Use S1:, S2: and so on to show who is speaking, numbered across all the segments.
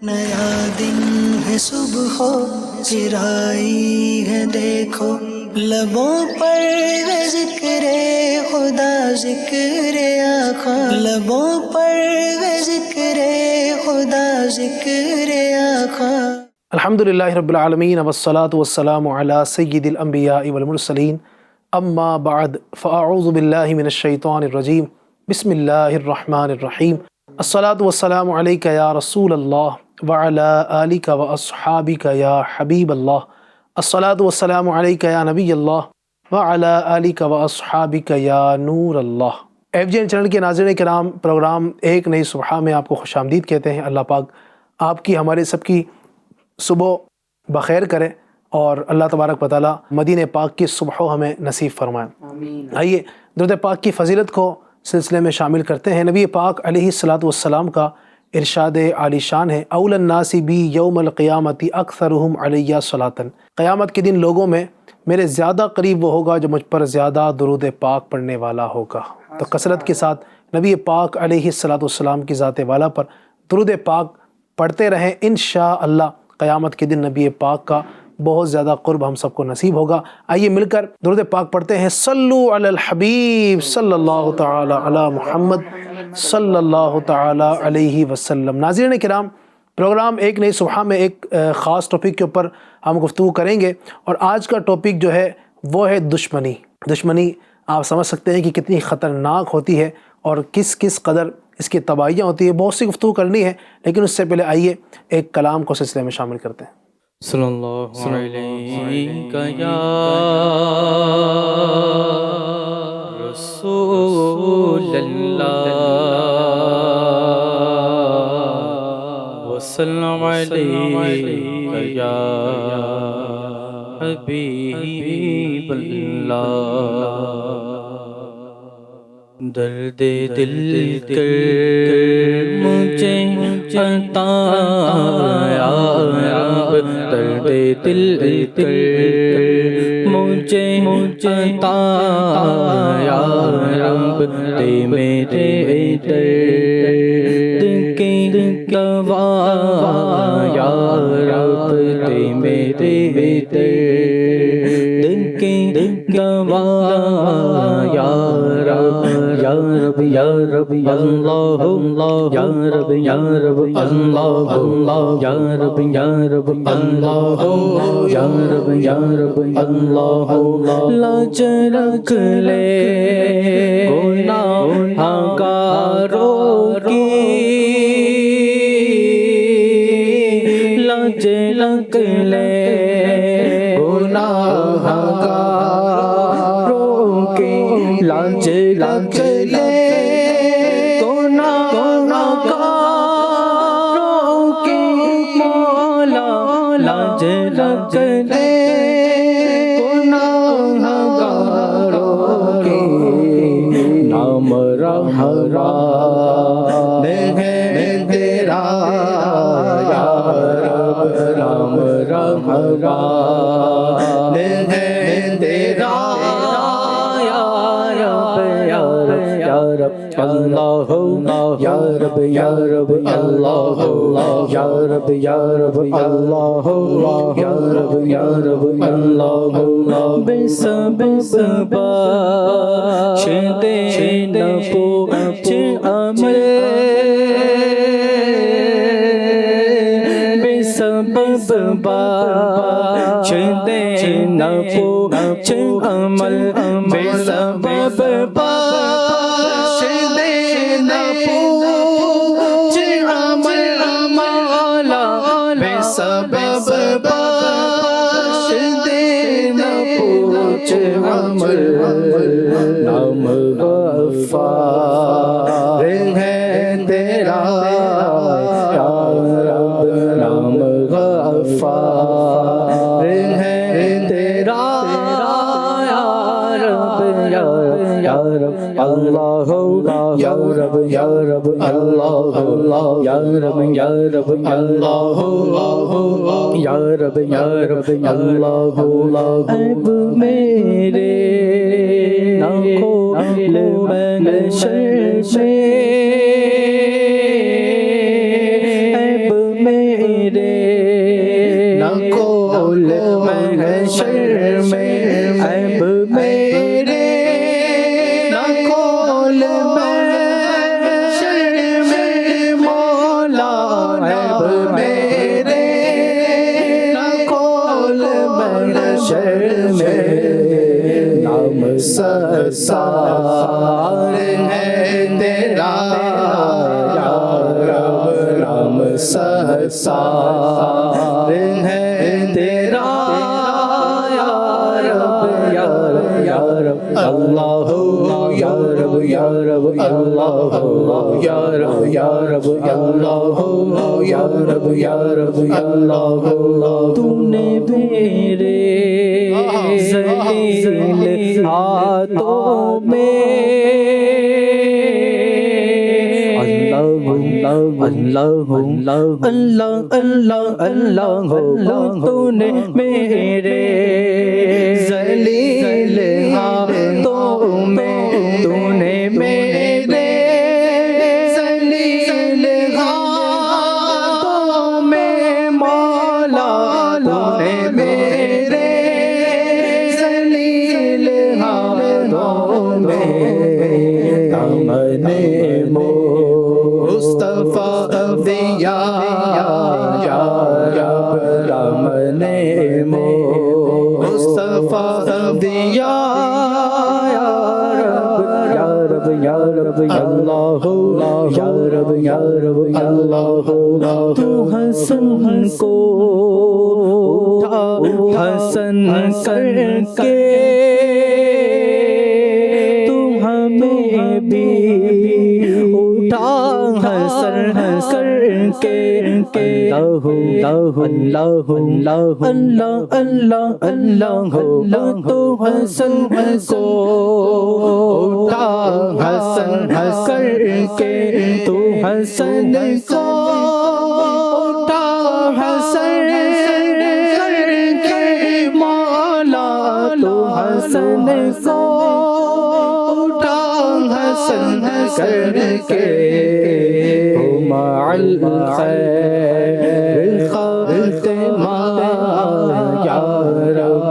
S1: نیا دن ہے صبح پھر آئی ہے دیکھو، لبوں پر ہے ذکر خدا ذکر آقا، لبوں پر ہے ذکر خدا ذکر آقا۔
S2: الحمدللہ رب العالمین والصلاة والسلام علی سید الانبیاء والمرسلین، اما بعد فاعوذ باللہ من الشیطان الرجیم، بسم اللہ الرحمن الرحیم۔ الصلاة والسلام علیک یا رسول اللہ وعلی آلک واصحابک یا حبیب اللہ، الصلاة والسلام علیک یا نبی اللہ وعلی آلک واصحابک یا نور اللہ۔ FGN چینل کے ناظرین کرام، پروگرام ایک نئی صبح میں آپ کو خوش آمدید کہتے ہیں۔ اللہ پاک آپ کی ہمارے سب کی صبح بخیر کرے اور اللہ تبارک و تعالیٰ مدینہ پاک کی صبح ہمیں نصیب فرمائے، آمین۔ آئیے درود پاک کی فضیلت کو سلسلے میں شامل کرتے ہیں۔ نبی پاک علیہ الصلاۃ والسلام کا ارشاد عالی شان ہے، اول الناس بی یوم القیامت اکثرہم علیہ صلاۃ۔ قیامت کے دن لوگوں میں میرے زیادہ قریب وہ ہوگا جو مجھ پر زیادہ درود پاک پڑھنے والا ہوگا۔ تو کثرت کے ساتھ نبی پاک علیہ الصلاۃ والسلام کی ذات والا پر درود پاک پڑھتے رہیں، انشاءاللہ قیامت کے دن نبی پاک کا بہت زیادہ قرب ہم سب کو نصیب ہوگا۔ آئیے مل کر درود پاک پڑھتے ہیں۔ صلو علی الحبیب صلی اللہ تعالی علی محمد صلی اللہ تعالی علیہ وسلم۔ ناظرین کرام، پروگرام ایک نئی صبح میں ایک خاص ٹاپک کے اوپر ہم گفتگو کریں گے، اور آج کا ٹاپک جو ہے وہ ہے دشمنی۔ دشمنی آپ سمجھ سکتے ہیں کہ کتنی خطرناک ہوتی ہے اور کس کس قدر اس کی تباہیاں ہوتی ہے۔ بہت سی گفتگو کرنی ہے، لیکن اس سے پہلے آئیے ایک کلام کو سلسلے میں شامل کرتے ہیں۔
S3: صلی اللہ علیہ یا رسول اللہ وسلم علیہ یا حبیب اللہ۔ درد دل کر مجھے عطا یا رب، درد دل کر مجھے عطا یا رب، دے میرے درد کی دوا یا رب، دے میرے درد کی دوا یا رب، یا رب یا رب اللہ اللہ، یا رب یا رب اللہ اللہ، یا رب یا رب اللہ، یا رب یا رب اللہ۔ لاج رکھ لے گناہ گاروں کی، لاج رکھ لے گناہ گاروں کی، لاج رکھ لے گناہ گاروں کی، مولا لاج رکھ لے گناہ گاروں کی، نام رحمان ہے تیرا یا رب، نام رحمان ہے تیرا اللہ، یا رب یا رب اللہ، یا رب یا رب اللہ، یا رب یا رب اللہ۔ بے سبب بخشتے نہ پوچھ عمل، بے سبب بخشتے نہ پوچھ عمل، بے سبب سبب بخش دے نہ پوچھ عمل، نام غفار ہے تیرا یا رب، نام غفار ہے تیرا یا رب، یا رب اللہ، یا رب یا رب اللہ، یا رب یا رب اللہ، یا رب یا رب اللہ۔ عیب میرے نہ کھول محشر میں، عیب میرے میرے نہ کھول محشر میں عیب میرے نہ کھول محشر میں مولا عیب میرے نہ کھول محشر میں نام ستار ہے تیرا یا رب نام ستار ہے تیرا یا رب یا رب یا رب اللہ یا رب یا رب اللہ یا رب یا رب اللہ یا رب یا رب اللہ تو نے میرے ذلیل ہاتھوں میں اللہ اللہ اللہ اللہ تو نے میرے ذلیل ہاتھوں میں تو نے میرے ذلیل ہاتھوں میں مولا تو نے میرے ذلیل ہاتھوں میں دامن مصطفیٰ دیا یا رب دامن مصطفیٰ دیا یا رب یا رب اللہ یا رب یا رب اللہ تو حسن کو اٹھا حسن کر کے تم ہمیں بھی اٹھا حسن کر کے اللہ اللہ اللہ اللہ اللہ اللہ تو حسن کو اٹھا حسن کر کے تو حسن کو اٹھا حسن کر کے مولا تو حسن کو اٹھا حسن کر کے مع الخير خاتمہ یا رب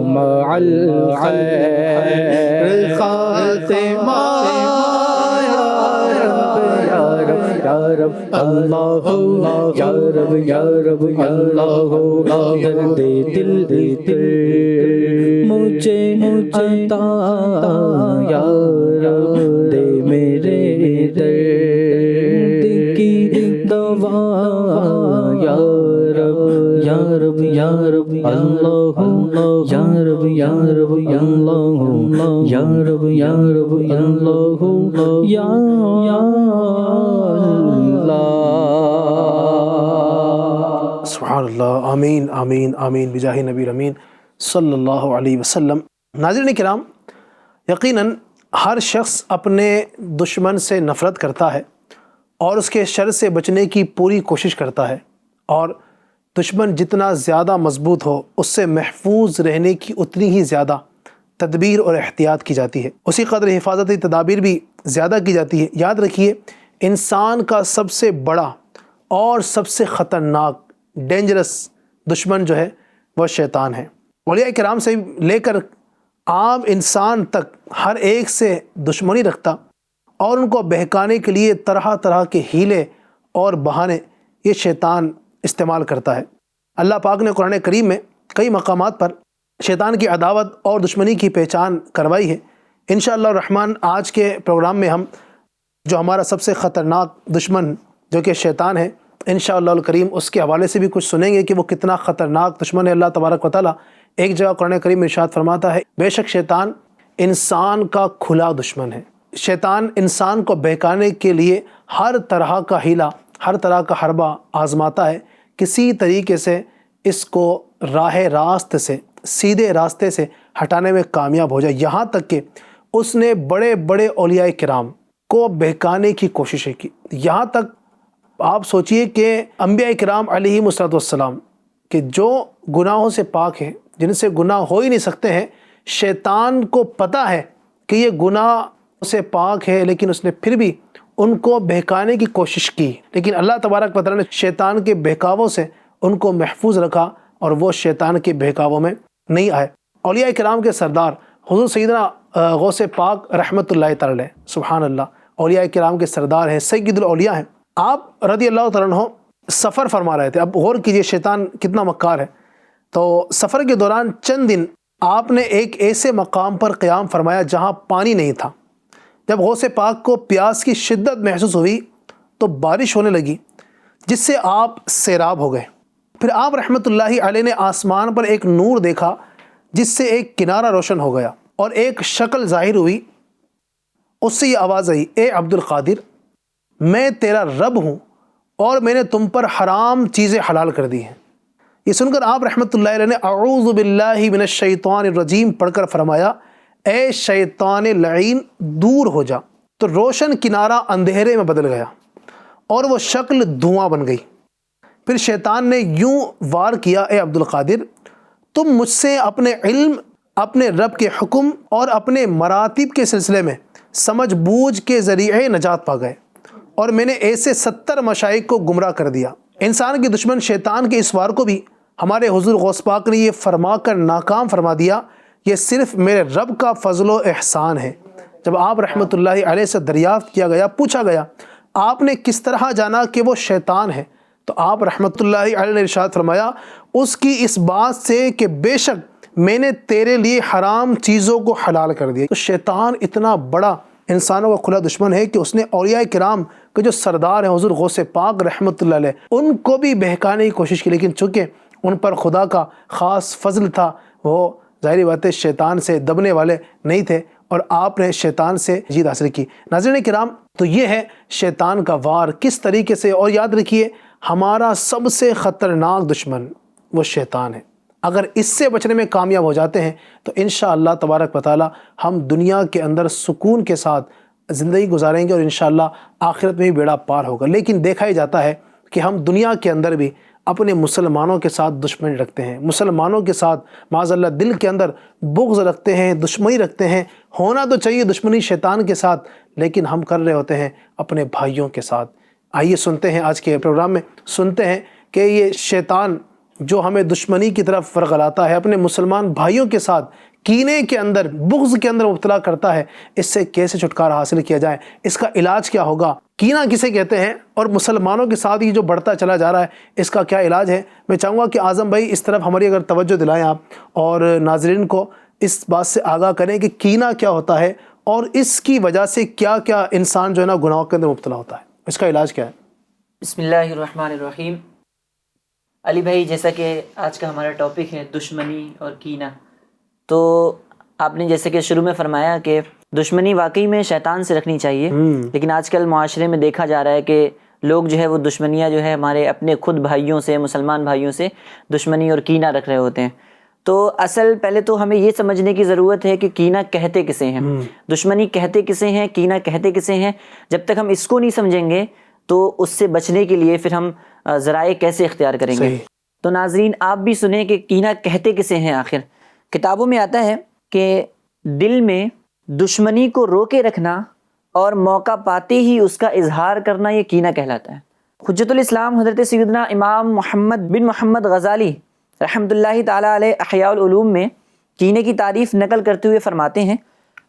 S3: مع الخير خاتمہ یا رب یا رب اللہ یا رب یا رب اللہ دے دل مجھے عطا یا رب دے میرے درد کی دوا یا رب یا رب یا رب اللہ یا رب یا رب اللہ یا رب یا رب اللہ یا اللہ
S2: سبحان اللہ آمین آمین آمین بجاہ نبی امین صلی اللہ علیہ وسلم۔ ناظرین کرام، یقیناً ہر شخص اپنے دشمن سے نفرت کرتا ہے اور اس کے شر سے بچنے کی پوری کوشش کرتا ہے، اور دشمن جتنا زیادہ مضبوط ہو اس سے محفوظ رہنے کی اتنی ہی زیادہ تدبیر اور احتیاط کی جاتی ہے، اسی قدر حفاظتی تدابیر بھی زیادہ کی جاتی ہے۔ یاد رکھیے، انسان کا سب سے بڑا اور سب سے خطرناک ڈینجرس دشمن جو ہے وہ شیطان ہے۔ اولیاء کرام سے لے کر عام انسان تک ہر ایک سے دشمنی رکھتا اور ان کو بہکانے کے لیے طرح طرح کے ہیلے اور بہانے یہ شیطان استعمال کرتا ہے۔ اللہ پاک نے قرآن کریم میں کئی مقامات پر شیطان کی عداوت اور دشمنی کی پہچان کروائی ہے۔ انشاءاللہ الرحمن آج کے پروگرام میں ہم جو ہمارا سب سے خطرناک دشمن جو کہ شیطان ہے، انشاءاللہ الکریم اس کے حوالے سے بھی کچھ سنیں گے کہ وہ کتنا خطرناک دشمن ہے۔ اللہ تبارک و تعالیٰ ایک جگہ قرآن کریم میں ارشاد فرماتا ہے، بے شک شیطان انسان کا کھلا دشمن ہے۔ شیطان انسان کو بہکانے کے لیے ہر طرح کا ہیلا، ہر طرح کا حربہ آزماتا ہے، کسی طریقے سے اس کو راہ راست سے، سیدھے راستے سے ہٹانے میں کامیاب ہو جائے، یہاں تک کہ اس نے بڑے بڑے اولیاء کرام کو بہکانے کی کوششیں کی۔ یہاں تک آپ سوچئے کہ انبیاء کرام علیہم السلام کہ جو گناہوں سے پاک ہیں، جن سے گناہ ہو ہی نہیں سکتے ہیں، شیطان کو پتہ ہے کہ یہ گناہ سے پاک ہے، لیکن اس نے پھر بھی ان کو بہکانے کی کوشش کی، لیکن اللہ تبارک و تعالیٰ نے شیطان کے بہکاووں سے ان کو محفوظ رکھا اور وہ شیطان کے بہکاووں میں نہیں آئے۔ اولیاء کرام کے سردار حضور سیدنا غوث پاک رحمۃ اللہ تعالی علیہ، سبحان اللہ، اولیاء کرام کے سردار ہیں، سید الاولیاء ہیں۔ آپ رضی اللہ تعالیٰ عنہ سفر فرما رہے تھے۔ اب غور کیجئے شیطان کتنا مکار ہے۔ تو سفر کے دوران چند دن آپ نے ایک ایسے مقام پر قیام فرمایا جہاں پانی نہیں تھا۔ جب غوث پاک کو پیاس کی شدت محسوس ہوئی تو بارش ہونے لگی، جس سے آپ سیراب ہو گئے۔ پھر آپ رحمۃ اللہ علیہ نے آسمان پر ایک نور دیکھا جس سے ایک کنارہ روشن ہو گیا اور ایک شکل ظاہر ہوئی۔ اس سے یہ آواز آئی، اے عبد القادر، میں تیرا رب ہوں اور میں نے تم پر حرام چیزیں حلال کر دی ہیں۔ یہ سن کر آپ رحمۃ اللہ علیہ نے اعوذ باللہ من الشیطان الرجیم پڑھ کر فرمایا، اے شیطان لعین دور ہو جا۔ تو روشن کنارہ اندھیرے میں بدل گیا اور وہ شکل دھواں بن گئی۔ پھر شیطان نے یوں وار کیا، اے عبد القادر، تم مجھ سے اپنے علم، اپنے رب کے حکم اور اپنے مراتب کے سلسلے میں سمجھ بوجھ کے ذریعے نجات پا گئے، اور میں نے ایسے 70 مشائخ کو گمراہ کر دیا۔ انسان کے دشمن شیطان کے اس وار کو بھی ہمارے حضور غوث پاک نے یہ فرما کر ناکام فرما دیا، یہ صرف میرے رب کا فضل و احسان ہے۔ جب آپ رحمۃ اللہ علیہ سے دریافت کیا گیا، پوچھا گیا آپ نے کس طرح جانا کہ وہ شیطان ہے، تو آپ رحمۃ اللہ علیہ نے ارشاد فرمایا، اس کی اس بات سے کہ بے شک میں نے تیرے لیے حرام چیزوں کو حلال کر دیا۔ تو شیطان اتنا بڑا انسانوں کا کھلا دشمن ہے کہ اس نے اولیاء کرام کے جو سردار ہیں حضور غوث پاک رحمۃ اللہ علیہ، ان کو بھی بہکانے کی کوشش کی، لیکن چونکہ ان پر خدا کا خاص فضل تھا، وہ ظاہری بات ہے شیطان سے دبنے والے نہیں تھے، اور آپ نے شیطان سے جیت حاصل کی۔ ناظرین کرام، تو یہ ہے شیطان کا وار کس طریقے سے، اور یاد رکھیے ہمارا سب سے خطرناک دشمن وہ شیطان ہے۔ اگر اس سے بچنے میں کامیاب ہو جاتے ہیں تو انشاءاللہ تبارک و تعالی ہم دنیا کے اندر سکون کے ساتھ زندگی گزاریں گے، اور انشاءاللہ آخرت میں بھی بیڑا پار ہوگا۔ لیکن دیکھا ہی جاتا ہے کہ ہم دنیا کے اندر بھی اپنے مسلمانوں کے ساتھ دشمنی رکھتے ہیں، مسلمانوں کے ساتھ معاذ اللہ دل کے اندر بغض رکھتے ہیں، دشمنی رکھتے ہیں۔ ہونا تو چاہیے دشمنی شیطان کے ساتھ، لیکن ہم کر رہے ہوتے ہیں اپنے بھائیوں کے ساتھ۔ آئیے سنتے ہیں آج کے پروگرام میں، سنتے ہیں کہ یہ شیطان جو ہمیں دشمنی کی طرف ورغلاتا ہے، اپنے مسلمان بھائیوں کے ساتھ کینے کے اندر، بغض کے اندر مبتلا کرتا ہے، اس سے کیسے چھٹکارا حاصل کیا جائے، اس کا علاج کیا ہوگا، کینہ کسے کہتے ہیں، اور مسلمانوں کے ساتھ یہ جو بڑھتا چلا جا رہا ہے اس کا کیا علاج ہے۔ میں چاہوں گا کہ اعظم بھائی اس طرف ہماری اگر توجہ دلائیں آپ، اور ناظرین کو اس بات سے آگاہ کریں کہ کینہ کیا ہوتا ہے اور اس کی وجہ سے کیا کیا انسان جو ہے نا گناہوں کے اندر مبتلا ہوتا ہے، اس کا علاج کیا ہے۔
S4: بسم اللہ الرحمن الرحیم۔ علی بھائی، جیسا کہ آج کا ہمارا ٹاپک ہے دشمنی اور کینہ، تو آپ نے جیسے کہ شروع میں فرمایا کہ دشمنی واقعی میں شیطان سے رکھنی چاہیے، لیکن آج کل معاشرے میں دیکھا جا رہا ہے کہ لوگ جو ہے وہ دشمنیاں جو ہے ہمارے اپنے خود بھائیوں سے، مسلمان بھائیوں سے دشمنی اور کینہ رکھ رہے ہوتے ہیں۔ تو اصل پہلے تو ہمیں یہ سمجھنے کی ضرورت ہے کہ کینہ کہتے کسے ہیں، دشمنی کہتے کسے ہیں، کینہ کہتے کسے ہیں۔ جب تک ہم اس کو نہیں سمجھیں گے تو اس سے بچنے کے لیے پھر ہم ذرائع کیسے اختیار کریں گے۔ تو ناظرین آپ بھی سنیں کہ کینہ کہتے کسے ہیں۔ آخر کتابوں میں آتا ہے کہ دل میں دشمنی کو روکے رکھنا اور موقع پاتے ہی اس کا اظہار کرنا، یہ کینہ کہلاتا ہے۔ حجت الاسلام حضرت سیدنا امام محمد بن محمد غزالی رحمۃ اللہ تعالی علیہ احیاء العلوم میں کینے کی تعریف نقل کرتے ہوئے فرماتے ہیں،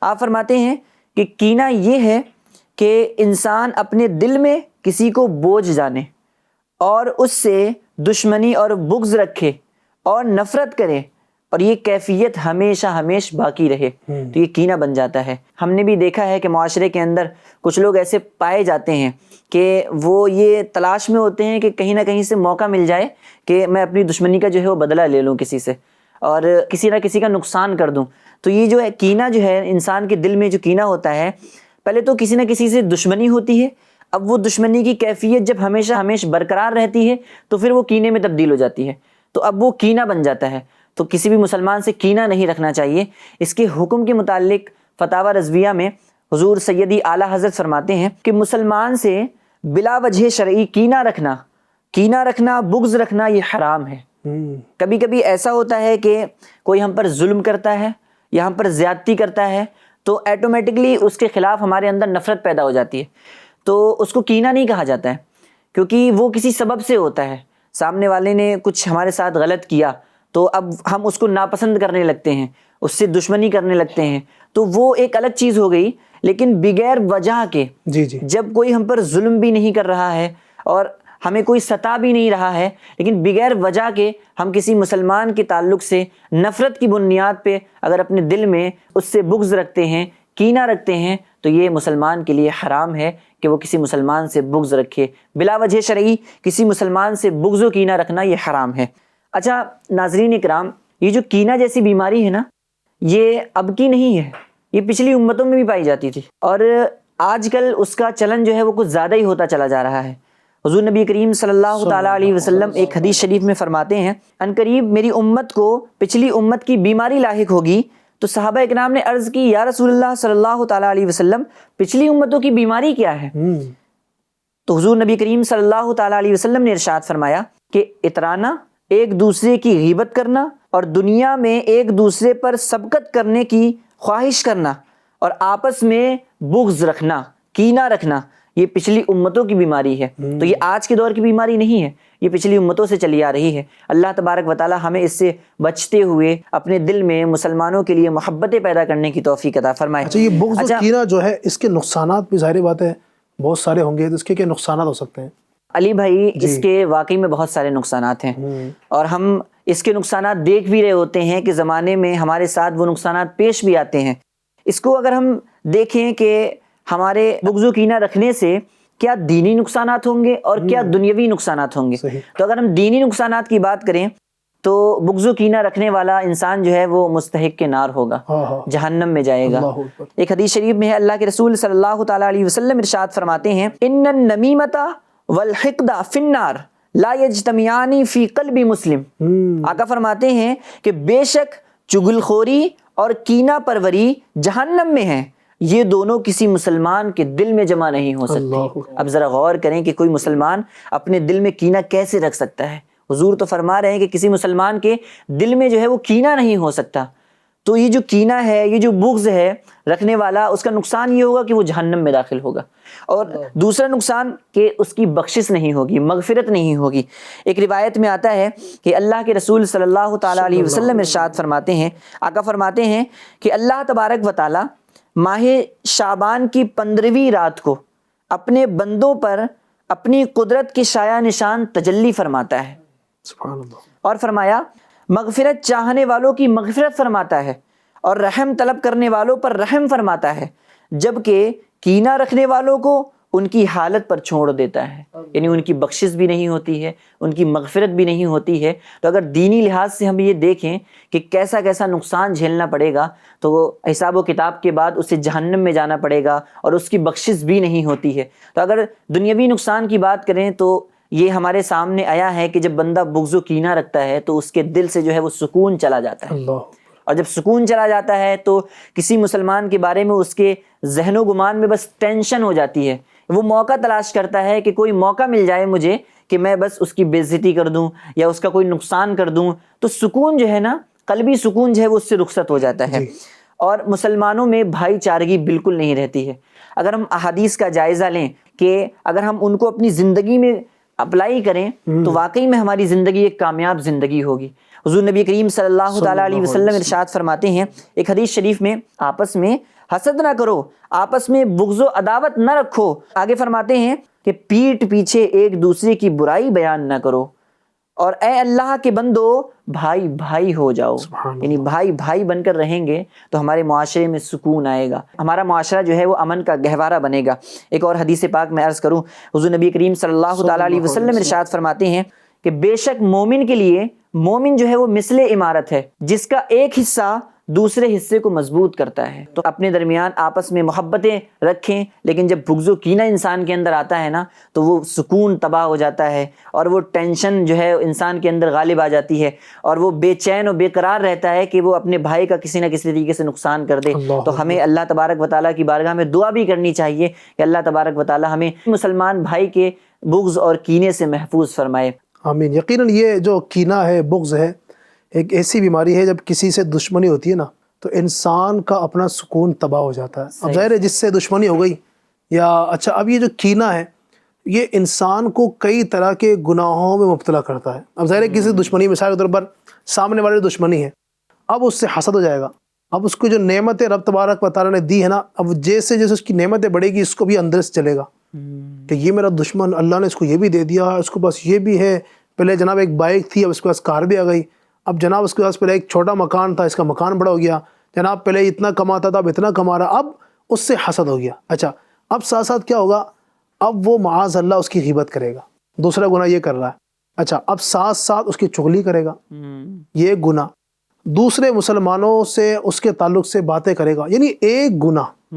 S4: آپ فرماتے ہیں کہ کینہ یہ ہے کہ انسان اپنے دل میں کسی کو بوجھ جانے اور اس سے دشمنی اور بغض رکھے اور نفرت کرے، اور یہ کیفیت ہمیشہ ہمیشہ باقی رہے، تو یہ کینہ بن جاتا ہے۔ ہم نے بھی دیکھا ہے کہ معاشرے کے اندر کچھ لوگ ایسے پائے جاتے ہیں کہ وہ یہ تلاش میں ہوتے ہیں کہ کہیں نہ کہیں سے موقع مل جائے کہ میں اپنی دشمنی کا جو ہے وہ بدلہ لے لوں کسی سے، اور کسی نہ کسی کا نقصان کر دوں۔ تو یہ جو ہے کینہ جو ہے، انسان کے دل میں جو کینہ ہوتا ہے، پہلے تو کسی نہ کسی سے دشمنی ہوتی ہے، اب وہ دشمنی کی کیفیت جب ہمیشہ ہمیشہ برقرار رہتی ہے تو پھر وہ کینے میں تبدیل ہو جاتی ہے، تو اب وہ کینہ بن جاتا ہے۔ تو کسی بھی مسلمان سے کینہ نہیں رکھنا چاہیے۔ اس کے حکم کے متعلق فتاوی رضویہ میں حضور سیدی اعلیٰ حضرت فرماتے ہیں کہ مسلمان سے بلا وجہ شرعی کینہ رکھنا، بغض رکھنا، یہ حرام ہے۔ کبھی کبھی ایسا ہوتا ہے کہ کوئی ہم پر ظلم کرتا ہے یا ہم پر زیادتی کرتا ہے تو ایٹومیٹکلی اس کے خلاف ہمارے اندر نفرت پیدا ہو جاتی ہے۔ تو اس کو کینہ نہیں کہا جاتا ہے، کیونکہ وہ کسی سبب سے ہوتا ہے. سامنے والے نے کچھ ہمارے ساتھ غلط کیا تو اب ہم اس کو ناپسند کرنے لگتے ہیں، اس سے دشمنی کرنے لگتے ہیں، تو وہ ایک الگ چیز ہو گئی. لیکن بغیر وجہ کے
S2: جی جی
S4: جب کوئی ہم پر ظلم بھی نہیں کر رہا ہے اور ہمیں کوئی ستا بھی نہیں رہا ہے، لیکن بغیر وجہ کے ہم کسی مسلمان کے تعلق سے نفرت کی بنیاد پہ اگر اپنے دل میں اس سے بغض رکھتے ہیں، کینہ رکھتے ہیں، تو یہ مسلمان کے لیے حرام ہے کہ وہ کسی مسلمان سے بغض رکھے. بلا وجہ شرعی کسی مسلمان سے بغض و کینہ رکھنا یہ حرام ہے. اچھا ناظرین اکرام، یہ جو کینہ جیسی بیماری ہے نا، یہ اب کی نہیں ہے، یہ پچھلی امتوں میں بھی پائی جاتی تھی، اور آج کل اس کا چلن جو ہے وہ کچھ زیادہ ہی ہوتا چلا جا رہا ہے. حضور نبی کریم صلی اللہ تعالیٰ علیہ وسلم ایک حدیث شریف میں فرماتے ہیں، ان قریب میری امت کو پچھلی امت کی بیماری لاحق ہوگی. تو صحابہ اکرام نے عرض کی، یا رسول اللہ صلی اللہ تعالیٰ علیہ وسلم پچھلی امتوں کی بیماری کیا ہے؟ تو حضور نبی کریم صلی اللہ تعالیٰ علیہ وسلم نے ارشاد فرمایا کہ اترانا، ایک دوسرے کی غیبت کرنا، اور دنیا میں ایک دوسرے پر سبقت کرنے کی خواہش کرنا، اور آپس میں بغض رکھنا، کینہ رکھنا، یہ پچھلی امتوں کی بیماری ہے. تو یہ آج کے دور کی بیماری نہیں ہے، یہ پچھلی امتوں سے چلی آ رہی ہے. اللہ تبارک و تعالی ہمیں اس سے بچتے ہوئے اپنے دل میں مسلمانوں کے لیے محبتیں پیدا کرنے کی توفیق عطا فرمائے.
S2: اچھا، یہ بغض و کینہ جو ہے اس کے نقصانات بھی ظاہر بات ہے بہت سارے ہوں گے، تو اس کے کیا نقصانات ہو سکتے ہیں؟
S4: علی بھائی اس کے واقعی میں بہت سارے نقصانات ہیں، اور ہم اس کے نقصانات دیکھ بھی رہے ہوتے ہیں کہ زمانے میں ہمارے ساتھ وہ نقصانات پیش بھی آتے ہیں. اس کو اگر ہم دیکھیں کہ ہمارے بغض و کینہ رکھنے سے کیا دینی نقصانات ہوں گے اور کیا دنیاوی نقصانات ہوں گے. تو اگر ہم دینی نقصانات کی بات کریں تو بغض و کینہ رکھنے والا انسان جو ہے وہ مستحق کے نار ہوگا، جہنم میں جائے گا. ایک حدیث شریف میں ہے، اللہ کے رسول صلی اللہ تعالیٰ علیہ وسلم ارشاد فرماتے ہیں، ان النمیمۃ والحقد فی النار لا یجتمعان فی قلب مسلم. آقا فرماتے ہیں کہ بے شک چغل خوری اور کینہ پروری جہنم میں ہیں، یہ دونوں کسی مسلمان کے دل میں جمع نہیں ہو سکتی. اب ذرا غور کریں کہ کوئی مسلمان اپنے دل میں کینہ کیسے رکھ سکتا ہے. حضور تو فرما رہے ہیں کہ کسی مسلمان کے دل میں جو ہے وہ کینہ نہیں ہو سکتا. تو یہ جو کینہ ہے، یہ جو بغض ہے رکھنے والا، اس کا نقصان یہ ہوگا کہ وہ جہنم میں داخل ہوگا. اور دوسرا نقصان کہ اس کی بخشش نہیں ہوگی، مغفرت نہیں ہوگی. ایک روایت میں آتا ہے کہ اللہ کے رسول صلی اللہ تعالیٰ علیہ وسلم ارشاد فرماتے ہیں، آقا فرماتے ہیں کہ اللہ تبارک و تعالیٰ ماہ شعبان کی 15ویں رات کو اپنے بندوں پر اپنی قدرت کے شایع نشان تجلی فرماتا ہے.
S2: سبحان اللہ.
S4: اور فرمایا مغفرت چاہنے والوں کی مغفرت فرماتا ہے، اور رحم طلب کرنے والوں پر رحم فرماتا ہے، جبکہ کینہ رکھنے والوں کو ان کی حالت پر چھوڑ دیتا ہے. یعنی ان کی بخشش بھی نہیں ہوتی ہے، ان کی مغفرت بھی نہیں ہوتی ہے. تو اگر دینی لحاظ سے ہم یہ دیکھیں کہ کیسا کیسا نقصان جھیلنا پڑے گا، تو وہ حساب و کتاب کے بعد اسے جہنم میں جانا پڑے گا، اور اس کی بخشش بھی نہیں ہوتی ہے. تو اگر دنیاوی نقصان کی بات کریں تو یہ ہمارے سامنے آیا ہے کہ جب بندہ بغض و کینہ رکھتا ہے تو اس کے دل سے جو ہے وہ سکون چلا جاتا ہے. اور جب سکون چلا جاتا ہے تو کسی مسلمان کے بارے میں اس کے ذہن و گمان میں بس ٹینشن ہو جاتی ہے. وہ موقع تلاش کرتا ہے کہ کوئی موقع مل جائے مجھے کہ میں بس اس کی بے عزتی کر دوں یا اس کا کوئی نقصان کر دوں. تو سکون جو ہے نا، قلبی سکون جو ہے وہ اس سے رخصت ہو جاتا ہے. اور مسلمانوں میں بھائی چارگی بالکل نہیں رہتی ہے. اگر ہم احادیث کا جائزہ لیں کہ اگر ہم ان کو اپنی زندگی میں اپلائی کریں تو واقعی میں ہماری زندگی ایک کامیاب زندگی ہوگی. حضور نبی کریم صلی اللہ تعالیٰ علیہ وسلم ارشاد فرماتے ہیں ایک حدیث شریف میں، آپس میں حسد نہ کرو، آپس میں بغض و عداوت نہ رکھو. آگے فرماتے ہیں کہ پیٹھ پیچھے ایک دوسرے کی برائی بیان نہ کرو، اور اے اللہ کے بندو بھائی بھائی ہو جاؤ. یعنی بھائی بھائی بن کر رہیں گے تو ہمارے معاشرے میں سکون آئے گا، ہمارا معاشرہ جو ہے وہ امن کا گہوارہ بنے گا. ایک اور حدیث پاک میں عرض کروں، حضور نبی کریم صلی اللہ تعالیٰ علیہ وسلم ارشاد فرماتے ہیں کہ بے شک مومن کے لیے، مومن جو ہے وہ مثل عمارت ہے جس کا ایک حصہ دوسرے حصے کو مضبوط کرتا ہے. تو اپنے درمیان آپس میں محبتیں رکھیں، لیکن جب بغض و کینہ انسان کے اندر آتا ہے نا تو وہ سکون تباہ ہو جاتا ہے، اور وہ ٹینشن جو ہے انسان کے اندر غالب آ جاتی ہے، اور وہ بے چین و بے قرار رہتا ہے کہ وہ اپنے بھائی کا کسی نہ کسی طریقے سے نقصان کر دے. تو ہمیں اللہ تبارک و تعالیٰ کی بارگاہ میں دعا بھی کرنی چاہیے کہ اللہ تبارک و تعالیٰ ہمیں مسلمان بھائی کے بغض اور کینے سے محفوظ فرمائے.
S2: آمین. یقیناً یہ جو کینہ ہے، بغض ہے، ایک ایسی بیماری ہے جب کسی سے دشمنی ہوتی ہے نا تو انسان کا اپنا سکون تباہ ہو جاتا ہے. اب ظاہر ہے جس سے دشمنی ہو گئی یا اچھا اب یہ جو کینہ ہے یہ انسان کو کئی طرح کے گناہوں میں مبتلا کرتا ہے. اب ظاہر ہے کسی دشمنی، مثال کے طور پر سامنے والے دشمنی ہے، اب اس سے حسد ہو جائے گا. اب اس کو جو نعمتیں رب تبارک و تعالیٰ نے دی ہے نا، اب جیسے جیسے اس کی نعمتیں بڑھے گی اس کو بھی اندر سے چلے گا کہ یہ میرا دشمن، اللہ نے اس کو یہ بھی دے دیا، اس کو پاس یہ بھی ہے. پہلے جناب ایک بائک تھی، اب اس کے پاس کار بھی آ گئی. اب جناب اس کے پاس پہلے ایک چھوٹا مکان تھا، اس کا مکان بڑا ہو گیا. جناب پہلے اتنا کماتا تھا، اب اتنا کما رہا، اب اس سے حسد ہو گیا. اچھا اب ساتھ ساتھ کیا ہوگا، اب وہ معاذ اللہ اس کی غیبت کرے گا، دوسرا گناہ یہ کر رہا ہے. اچھا اب ساتھ ساتھ اس کی چغلی کرے گا، یہ گناہ. دوسرے مسلمانوں سے اس کے تعلق سے باتیں کرے گا. یعنی ایک گناہ،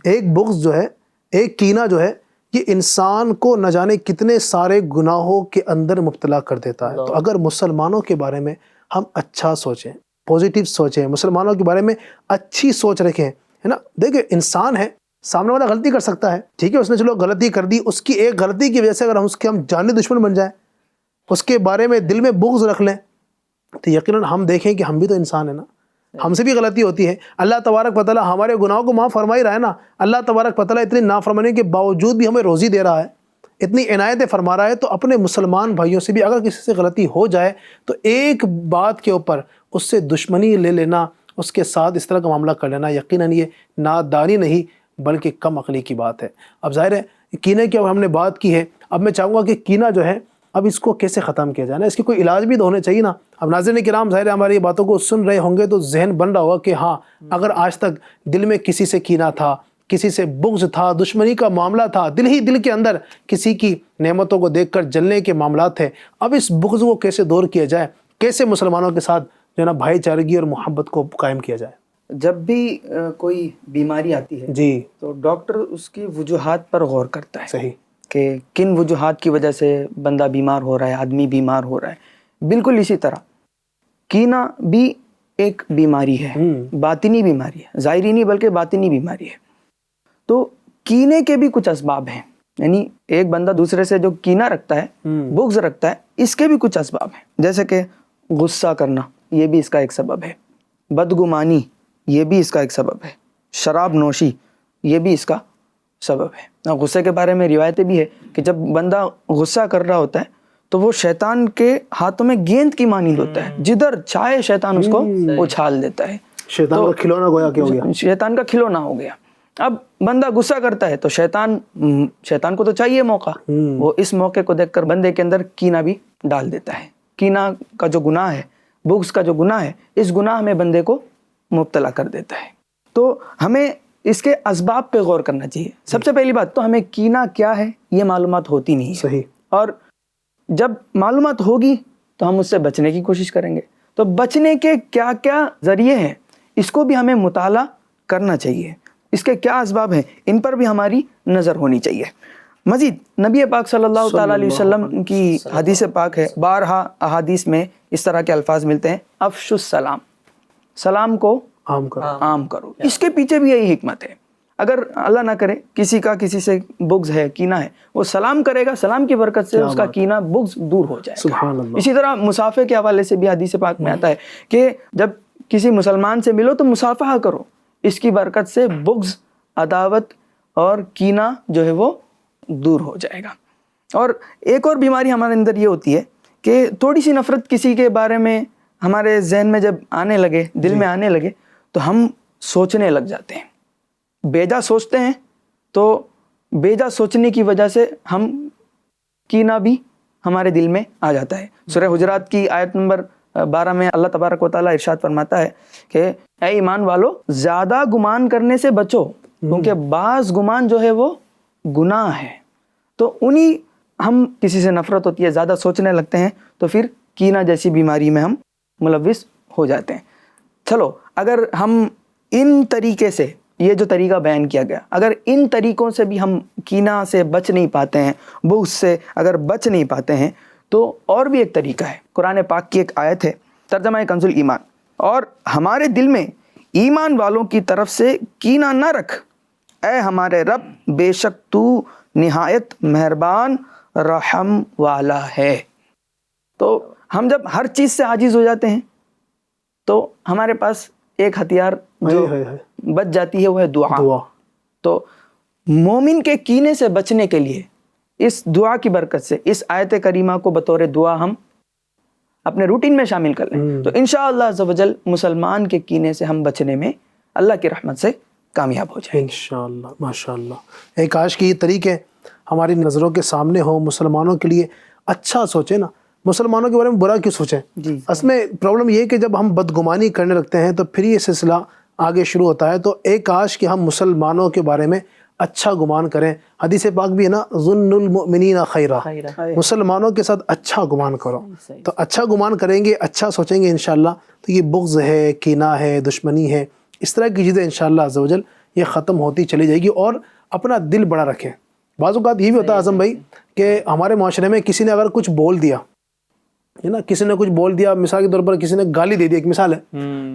S2: ایک بغض جو ہے، ایک کینہ جو ہے، یہ انسان کو نہ جانے کتنے سارے گناہوں کے اندر مبتلا کر دیتا ہے. تو اگر مسلمانوں کے بارے میں ہم اچھا سوچیں، پوزیٹیو سوچیں، مسلمانوں کے بارے میں اچھی سوچ رکھیں، ہے نا. دیکھیں انسان ہے، سامنے والا غلطی کر سکتا ہے، ٹھیک ہے، اس نے چلو غلطی کر دی، اس کی ایک غلطی کی وجہ سے اگر ہم جانی دشمن بن جائیں، اس کے بارے میں دل میں بغض رکھ لیں، تو یقیناً ہم دیکھیں کہ ہم بھی تو انسان ہیں نا، ہم سے بھی غلطی ہوتی ہے. اللہ تبارک و تعالیٰ ہمارے گناہوں کو معاف فرما ہی رہا ہے نا. اللہ تبارک و تعالیٰ اتنی نافرمانی کے باوجود بھی ہمیں روزی دے رہا ہے، اتنی عنایتیں فرما رہا ہے. تو اپنے مسلمان بھائیوں سے بھی اگر کسی سے غلطی ہو جائے تو ایک بات کے اوپر اس سے دشمنی لے لینا، اس کے ساتھ اس طرح کا معاملہ کر لینا، یقیناً یہ نادانی نہیں بلکہ کم عقلی کی بات ہے. اب ظاہر ہے کینے کی اب ہم نے بات کی ہے، اب میں چاہوں گا کہ کینہ جو ہے اب اس کو کیسے ختم کیا جائے نا، اس کی کوئی علاج بھی تو ہونے چاہیے نا. اب ناظرین کرام ظاہر ہے ہماری یہ باتوں کو سن رہے ہوں گے تو ذہن بن رہا ہوگا کہ ہاں اگر آج تک دل میں کسی سے کینہ تھا، کسی سے بغض تھا، دشمنی کا معاملہ تھا، دل ہی دل کے اندر کسی کی نعمتوں کو دیکھ کر جلنے کے معاملات تھے، اب اس بغض کو کیسے دور کیا جائے، کیسے مسلمانوں کے ساتھ جو ہے نا بھائی چارگی اور محبت کو قائم کیا جائے.
S3: جب بھی کوئی بیماری آتی ہے
S2: جی
S3: تو ڈاکٹر اس کی وجوہات پر غور کرتا ہے،
S2: صحیح،
S3: کہ کن وجوہات کی وجہ سے بندہ بیمار ہو رہا ہے، آدمی بیمار ہو رہا ہے. بالکل اسی طرح کینہ بھی ایک بیماری ہے، باطنی بیماری ہے، ظاہری نہیں بلکہ باطنی بیماری ہے. تو کینے کے بھی کچھ اسباب ہیں، یعنی ایک بندہ دوسرے سے جو کینہ رکھتا ہے، بغض رکھتا ہے، اس کے بھی کچھ اسباب ہیں. جیسے کہ غصہ کرنا، یہ بھی اس کا ایک سبب ہے. بدگمانی، یہ بھی اس کا ایک سبب ہے. شراب نوشی، یہ بھی اس کا سبب ہے. غصے کے بارے میں روایتیں بھی ہے کہ جب بندہ غصہ کر رہا ہوتا ہے تو وہ شیطان کے ہاتھوں میں گیند کی مانند ہوتا ہے، جدھر چاہے شیطان اس کو اچھال دیتا ہے.
S2: شیطان کا کھلونا گویا کہ ہو گیا،
S3: شیطان کا کھلونا ہو گیا. اب بندہ غصہ کرتا ہے تو شیطان کو تو چاہیے موقع، وہ اس موقع کو دیکھ کر بندے کے اندر کینہ بھی ڈال دیتا ہے. کینہ کا جو گناہ ہے، بغض کا جو گناہ ہے، اس گناہ میں بندے کو مبتلا کر دیتا ہے. تو ہمیں اس کے اسباب پہ غور کرنا چاہیے. سب سے پہلی بات تو ہمیں کینہ کیا ہے یہ معلومات ہوتی نہیں ہے.
S2: صحیح.
S3: اور جب معلومات ہوگی تو ہم اس سے بچنے کی کوشش کریں گے. تو بچنے کے کیا کیا ذریعے ہیں اس کو بھی ہمیں مطالعہ کرنا چاہیے. اس کے کیا اسباب ہیں ان پر بھی ہماری نظر ہونی چاہیے. مزید نبی پاک صلی اللہ تعالیٰ علیہ وسلم کی حدیث پاک ہے، بارہا احادیث میں اس طرح کے الفاظ ملتے ہیں، افشوا السلام، سلام کو عام کرو. اس کے پیچھے بھی یہی حکمت ہے. اگر اللہ نہ کرے کسی کا کسی سے بغض ہے، کینہ ہے، وہ سلام کرے گا، سلام کی برکت سے اس کا کینہ بغض دور ہو جائے گا. اسی طرح مصافحے کے حوالے سے بھی حدیث پاک میں آتا ہے کہ جب کسی مسلمان سے ملو تو مصافحہ کرو، اس کی برکت سے بغض، عداوت اور کینہ جو ہے وہ دور ہو جائے گا. اور ایک اور بیماری ہمارے اندر یہ ہوتی ہے کہ تھوڑی سی نفرت کسی کے بارے میں ہمارے ذہن میں جب آنے لگے، دل میں آنے لگے، تو ہم سوچنے لگ جاتے ہیں، بیجا سوچتے ہیں. تو بیجا سوچنے کی وجہ سے ہم کینہ بھی ہمارے دل میں آ جاتا ہے. سورہ حجرات کی آیت نمبر 12 میں اللہ تبارک و تعالیٰ ارشاد فرماتا ہے کہ اے ایمان والو، زیادہ گمان کرنے سے بچو، کیونکہ بعض گمان جو ہے وہ گناہ ہے. تو ہم کسی سے نفرت ہوتی ہے، زیادہ سوچنے لگتے ہیں، تو پھر کینہ جیسی بیماری میں ہم ملوث ہو جاتے ہیں. چلو اگر ہم ان طریقے سے، یہ جو طریقہ بیان کیا گیا، اگر ان طریقوں سے بھی ہم کینہ سے بچ نہیں پاتے ہیں، بغض سے اگر بچ نہیں پاتے ہیں، تو اور بھی ایک طریقہ ہے. قرآن پاک کی ایک آیت ہے، ترجمہ کنز الایمان، اور ہمارے دل میں ایمان والوں کی طرف سے کینہ نہ رکھ، اے ہمارے رب، بے شک تو نہایت مہربان رحم والا ہے. تو ہم جب ہر چیز سے عاجز ہو جاتے ہیں تو ہمارے پاس ایک ہتھیار جو بچ جاتی ہے وہ ہے دعا. تو مومن کے کینے سے بچنے کے لیے اس دعا کی برکت سے اس آیت کریمہ کو بطور دعا ہم اپنے روٹین میں شامل کر لیں تو انشاءاللہ عز و جل مسلمان کے کینے سے ہم بچنے میں اللہ کی رحمت سے کامیاب ہو جائیں.
S2: انشاءاللہ. ماشاءاللہ. ایک کاش کہ یہ طریقے ہماری نظروں کے سامنے ہو، مسلمانوں کے لیے اچھا سوچیں نا، مسلمانوں کے بارے میں برا کیوں سوچیں.
S3: جی
S2: اصل میں پرابلم یہ ہے کہ جب ہم بدگمانی کرنے لگتے ہیں تو پھر یہ سلسلہ آگے شروع ہوتا ہے. تو ایک کاش کہ ہم مسلمانوں کے بارے میں اچھا گمان کریں. حدیث پاک بھی ہے نا، ظن المؤمنین خیرا، مسلمانوں کے ساتھ اچھا گمان کرو. تو اچھا گمان کریں گے، اچھا سوچیں گے انشاءاللہ تو یہ بغض ہے، کینہ ہے، دشمنی ہے، اس طرح کی چیزیں انشاءاللہ عز و جل یہ ختم ہوتی چلی جائے گی. اور اپنا دل بڑا رکھیں. بعض اوقات یہ بھی ہوتا ہے اعظم بھائی کہ ہمارے معاشرے میں کسی نے اگر کچھ بول دیا ہے نا، کسی نے کچھ بول دیا، مثال کے طور پر کسی نے گالی دے دی، ایک مثال ہے،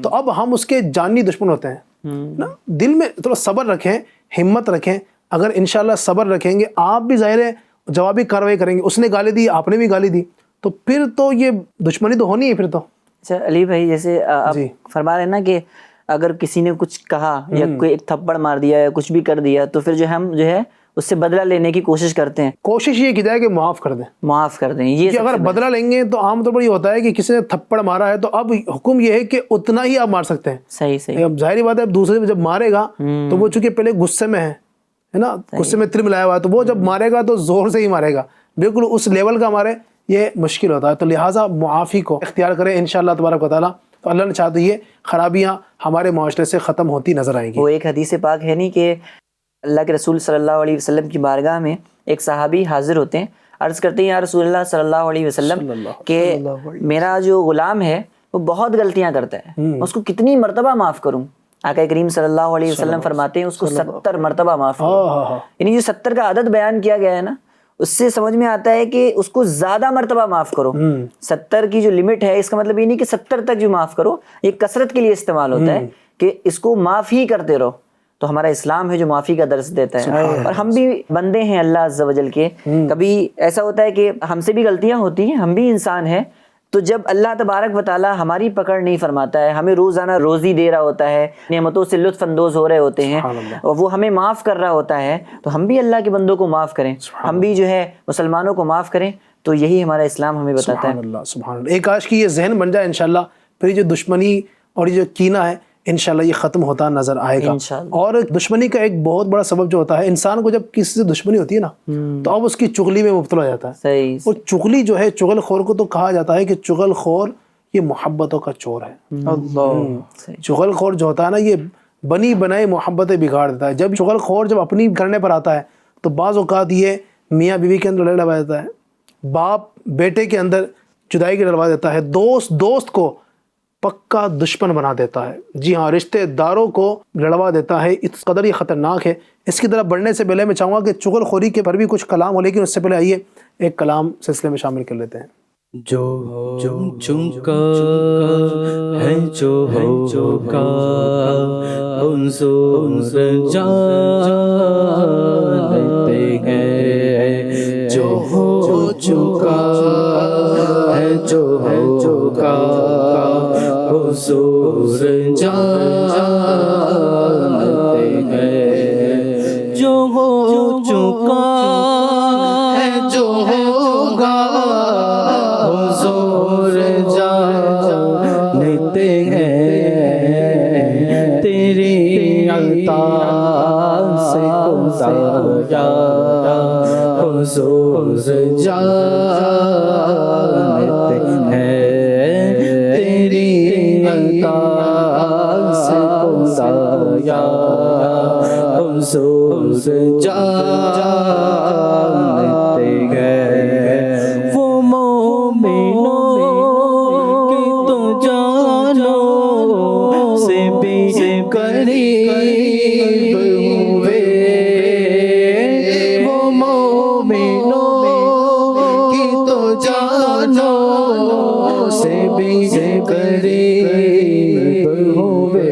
S2: تو اب ہم اس کے جانی دشمن ہوتے ہیں نا. دل میں تھوڑا صبر رکھیں، ہمت رکھیں. اگر انشاءاللہ صبر رکھیں گے، آپ بھی ظاہر ہے جوابی کارروائی کریں گے. اس نے گالی دی، آپ نے بھی گالی دی، تو پھر تو یہ دشمنی تو ہونی ہے پھر تو.
S4: اچھا علی بھائی، جیسے آپ فرما رہے ہیں نا کہ اگر کسی نے کچھ کہا یا کوئی ایک تھپڑ مار دیا یا کچھ بھی کر دیا تو پھر جو ہم جو ہے اس سے بدلہ لینے کی کوشش کرتے ہیں.
S2: کوشش یہ کی جائے کہ معاف کر دیں،
S4: معاف کر دیں. یہ
S2: اگر بدلہ لیں گے تو عام طور پر یہ ہوتا ہے کہ کسی نے تھپڑ مارا ہے تو اب حکم یہ ہے کہ اتنا ہی آپ مار سکتے ہیں.
S4: صحیح.
S2: اب ظاہری بات ہے، اب دوسرے جب مارے گا تو وہ چونکہ پہلے غصے میں ہے نا، غصے میں تل ملایا ہوا ہے، تو وہ جب مارے گا تو زور سے ہی مارے گا، بالکل اس لیول کا مارے، یہ مشکل ہوتا ہے. تو لہٰذا معافی کو اختیار کریں انشاءاللہ تبارک و تعالیٰ. تو اللہ نے چاہا تو یہ خرابیاں ہمارے معاشرے سے ختم ہوتی نظر آئیں گی.
S4: وہ ایک حدیث پاک ہے نہیں کہ اللہ کے رسول صلی اللہ علیہ وسلم کی بارگاہ میں ایک صحابی حاضر ہوتے ہیں، عرض کرتے ہیں یا رسول اللہ صلی اللہ علیہ وسلم کہ میرا جو غلام ہے وہ بہت غلطیاں کرتا ہے، اس کو کتنی مرتبہ معاف کروں؟ آقا کریم صلی اللہ علیہ وسلم فرماتے ہیں اس کو 70 مرتبہ معاف کرو. یعنی جو 70 کا عدد بیان کیا گیا ہے نا، اس سے سمجھ میں آتا ہے کہ اس کو زیادہ مرتبہ معاف کرو. 70 کی جو لمٹ ہے، اس کا مطلب یہ نہیں کہ 70 تک جو معاف کرو، یہ کثرت کے لیے استعمال ہوتا ہے کہ اس کو معاف ہی کرتے رہو. تو ہمارا اسلام ہے جو معافی کا درس دیتا ہے. اور ہم بھی بندے ہیں اللہ عز و جل کے، کبھی ایسا ہوتا ہے کہ ہم سے بھی غلطیاں ہوتی ہیں، ہم بھی انسان ہیں. تو جب اللہ تبارک و تعالیٰ ہماری پکڑ نہیں فرماتا ہے، ہمیں روزانہ روزی دے رہا ہوتا ہے، نعمتوں سے لطف اندوز ہو رہے ہوتے ہیں، اور وہ ہمیں معاف کر رہا ہوتا ہے، تو ہم بھی اللہ کے بندوں کو معاف کریں، ہم بھی جو ہے مسلمانوں کو معاف کریں. تو یہی ہمارا اسلام ہمیں بتاتا ہے.
S2: سبحان اللہ، سبحان اللہ. ایک کاش کی یہ ذہن بن جائے انشاءاللہ، پھر یہ جو دشمنی اور یہ جو کینہ ہے انشاءاللہ یہ ختم ہوتا نظر آئے گا. اور دشمنی کا ایک بہت بڑا سبب جو ہوتا ہے، انسان کو جب کسی سے دشمنی ہوتی ہے نا تو اب اس کی چغلی میں مبتلا ہو جاتا ہے.
S4: صحیح.
S2: اور چغلی جو ہے، چغل خور کو تو کہا جاتا ہے کہ چغل خور یہ محبتوں کا چور ہے. چغل خور جو ہوتا ہے نا، یہ بنی بنائی محبتیں بگاڑ دیتا ہے. جب چغل خور جب اپنی کرنے پر آتا ہے تو بعض اوقات یہ میاں بیوی کے اندر لڑائی ڈلوا دیتا ہے، باپ بیٹے کے اندر جدائی کی ڈلوا دیتا ہے، دوست کو پکا دشمن بنا دیتا ہے. جی ہاں، رشتہ داروں کو لڑوا دیتا ہے. اس قدر یہ خطرناک ہے. اس کی طرف بڑھنے سے پہلے میں چاہوں گا کہ چغل خوری کے پر بھی کچھ کلام ہو، لیکن اس سے پہلے آئیے ایک کلام سلسلے میں شامل کر لیتے ہیں.
S3: جو چمکا ہے جو ہوگا حضور جانتے ہیں، جو ہو چکا ہے جو ہوگا حضور جانتے ہیں، جو ہو چکا ہے جو ہوگا حضور جانتے ہیں، تیری عطا سے خدایا حضور جانتے ہیں، تیری عطا سے خدایا حضور جانتے ہیں. وہ مومنوں کی تو جانوں سے بھی قریب ہوئے، وہ مومنوں کی تو جانوں سے بھی قریب ہوئے.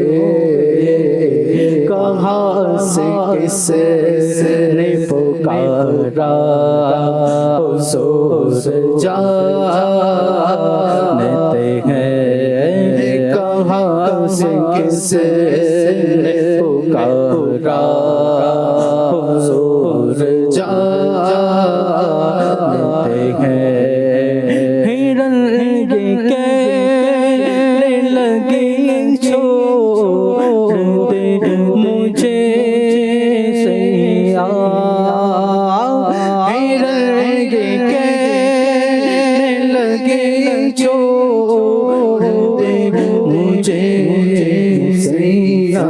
S3: کہاں سے کس نے پکارا حضور جانتے ہیں، کہاں سے کس نے پکارا حضور چھوڑ دے مجھے سیاں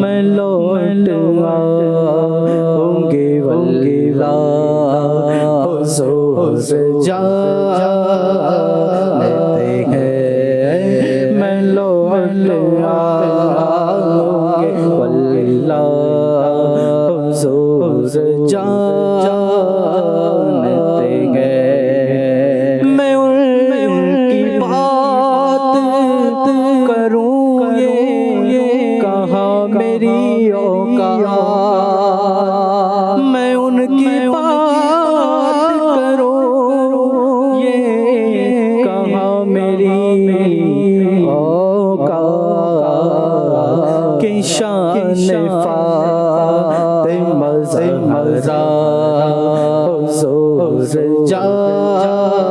S3: میں لوٹ آؤں گے واللہ حضور جانتے ہیں میں لوٹ آؤں گے واللہ حضور جانتے ہیں میں ان کی بات کروں یہ کہاں میری اوقات میں ان کی بات کروں یہ کہاں میری اوقات کہ شان فاطمہ زہرا حضور جانتے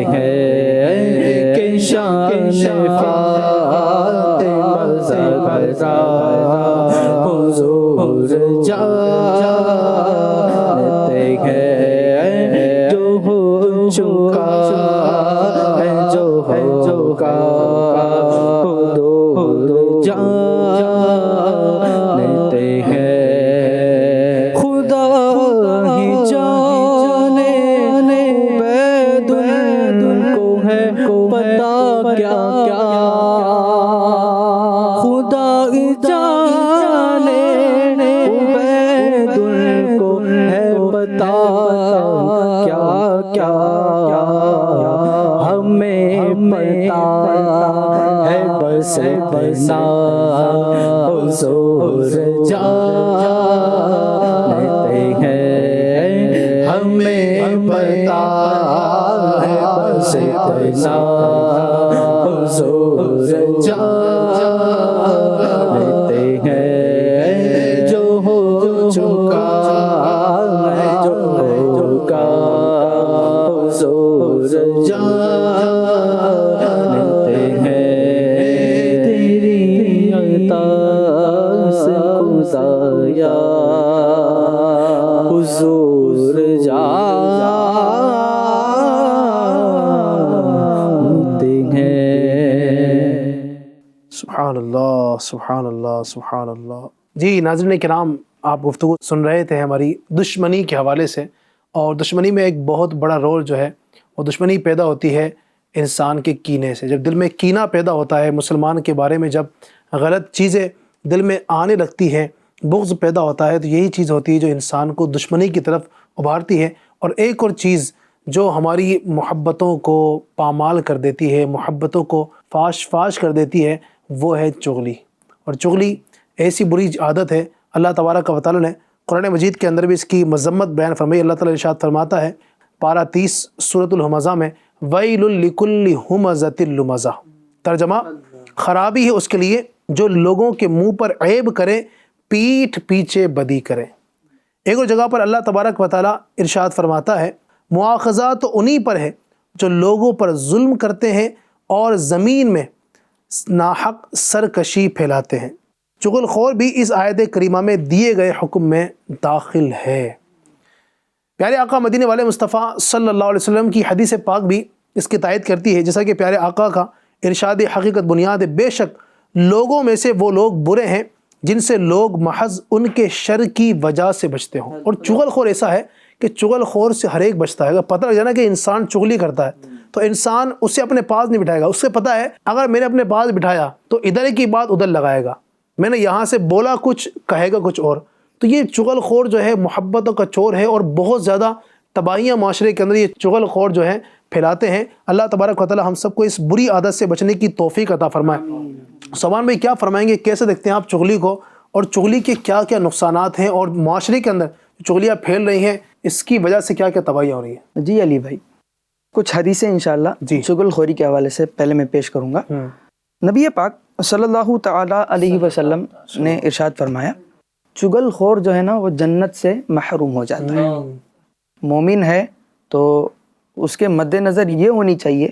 S3: ہیں کہ شان فاطمہ زہرا حضور جانتے ہیں جو ہو چکا ہے جو ہو چکا حضور جانتے ہیں خدا ہی جانے عبید کو ہے پتا کیا کیا خدا ہی جانے عبید کو ہے پتا کیا کیا ہمیں پتا ہے بس بسا حضور جانتے ہیں ہمیں پتا ہے بس بسا حضور جانتے ہیں جو ہو چکا ہے جو ہو چکا حضور جانتے ہیں تیری عطا سے خدایا حضور جانتے ہیں۔
S2: سبحان اللہ سبحان اللہ سبحان اللہ۔ جی ناظرین کرام، آپ گفتگو سن رہے تھے ہماری دشمنی کے حوالے سے، اور دشمنی میں ایک بہت بڑا رول جو ہے وہ دشمنی پیدا ہوتی ہے انسان کے کینے سے۔ جب دل میں کینہ پیدا ہوتا ہے، مسلمان کے بارے میں جب غلط چیزیں دل میں آنے لگتی ہیں، بغض پیدا ہوتا ہے، تو یہی چیز ہوتی ہے جو انسان کو دشمنی کی طرف ابھارتی ہے۔ اور ایک اور چیز جو ہماری محبتوں کو پامال کر دیتی ہے، محبتوں کو فاش کر دیتی ہے، وہ ہے چغلی۔ اور چغلی ایسی بری عادت ہے، اللہ تبارک و تعالیٰ نے قرآن مجید کے اندر بھی اس کی مذمت بیان فرمائی۔ اللہ تعالیٰ ارشاد فرماتا ہے پارہ 30 سورۃ الہمزہ میں، وَيْلٌ لِكُلِّ هُمَزَةٍ لُمَزَةٍ، ترجمہ خرابی ہے اس کے لیے جو لوگوں کے منہ پر عیب کرے، پیٹھ پیچھے بدی کرے۔ ایک اور جگہ پر اللہ تبارک و تعالیٰ ارشاد فرماتا ہے، مواخذہ تو انہی پر ہے جو لوگوں پر ظلم کرتے ہیں اور زمین میں ناحق سرکشی پھیلاتے ہیں۔ چغل خور بھی اس آیت کریمہ میں دیے گئے حکم میں داخل ہے۔ پیارے آقا مدینے والے مصطفیٰ صلی اللہ علیہ وسلم کی حدیث پاک بھی اس کی تائید کرتی ہے، جیسا کہ پیارے آقا کا ارشاد حقیقت بنیاد ہے، بے شک لوگوں میں سے وہ لوگ برے ہیں جن سے لوگ محض ان کے شر کی وجہ سے بچتے ہوں۔ اور چغل خور ایسا ہے کہ چغل خور سے ہر ایک بچتا ہے۔ اگر پتہ لگ جائے نا کہ انسان چغلی کرتا ہے تو انسان اسے اپنے پاس نہیں بٹھائے گا۔ اس سے پتہ ہے اگر میں نے اپنے پاس بٹھایا تو ادھر کی بات ادھر لگائے گا، میں نے یہاں سے بولا کچھ کہے گا کچھ اور۔ تو یہ چغل خور جو ہے محبتوں کا چور ہے، اور بہت زیادہ تباہیاں معاشرے کے اندر یہ چغل خور جو ہے پھیلاتے ہیں۔ اللہ تبارک و تعالی ہم سب کو اس بری عادت سے بچنے کی توفیق عطا فرمائے۔ سبحان بھائی کیا فرمائیں گے، کیسے دیکھتے ہیں آپ چغلی کو، اور چغلی کے کیا کیا نقصانات ہیں، اور معاشرے کے اندر چغلیاں پھیل رہی ہیں، اس کی وجہ سے کیا کیا تباہیاں ہو رہی ہیں؟
S5: جی علی بھائی، کچھ حدیثیں انشاءاللہ
S2: جی
S5: چغل خوری کے حوالے سے پہلے میں پیش کروں گا۔ نبی پاک صلی اللہ تعالی علیہ وسلم نے ارشاد فرمایا، چغل خور جو ہے نا وہ جنت سے محروم ہو جاتا ہے۔ مومن ہے تو اس کے مد نظر یہ ہونی چاہیے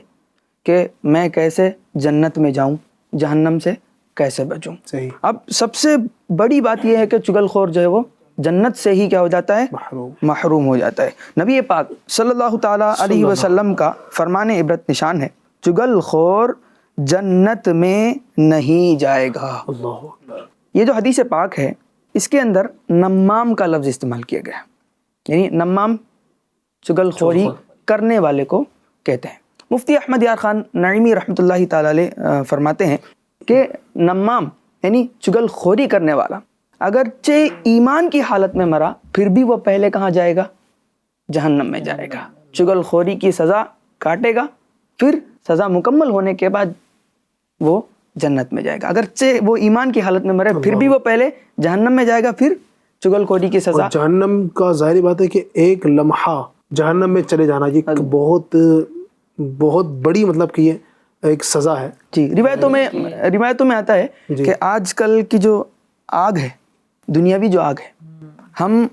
S5: کہ میں کیسے جنت میں جاؤں، جہنم سے کیسے بچوں۔
S2: صحیح۔
S5: اب سب سے بڑی بات یہ ہے کہ چغل خور جو ہے وہ جنت سے ہی کیا ہو جاتا ہے؟
S2: محروم.
S5: محروم ہو جاتا ہے. نبی پاک صلی اللہ تعالیٰ علیہ وسلم کا فرمان عبرت نشان ہے، چگل خور جنت میں نہیں جائے گا.
S2: اللہ اکبر.
S5: یہ جو حدیث پاک ہے اس کے اندر نمام کا لفظ استعمال کیا گیا ہے، یعنی نمام چگل خوری کرنے والے کو کہتے ہیں. مفتی احمد یار خان نعیمی رحمۃ اللہ تعالی علیہ فرماتے ہیں کہ نمام یعنی چگل خوری کرنے والا اگرچہ ایمان کی حالت میں مرا پھر بھی وہ پہلے کہاں جائے گا؟ جہنم میں جائے گا. چگل خوری کی سزا کاٹے گا، پھر سزا مکمل ہونے کے بعد وہ جنت میں جائے گا. اگرچہ وہ ایمان کی حالت میں مرے پھر بھی وہ پہلے جہنم میں جائے گا، پھر چگل خوری کی سزا.
S2: اور جہنم کا ظاہری بات ہے کہ ایک لمحہ جہنم میں چلے جانا یہ بہت بہت بڑی مطلب کہ یہ ایک سزا ہے.
S5: جی روایتوں میں آتا ہے کہ آج کل کی جو آگ ہے، دنیاوی جو آگ ہے، ہم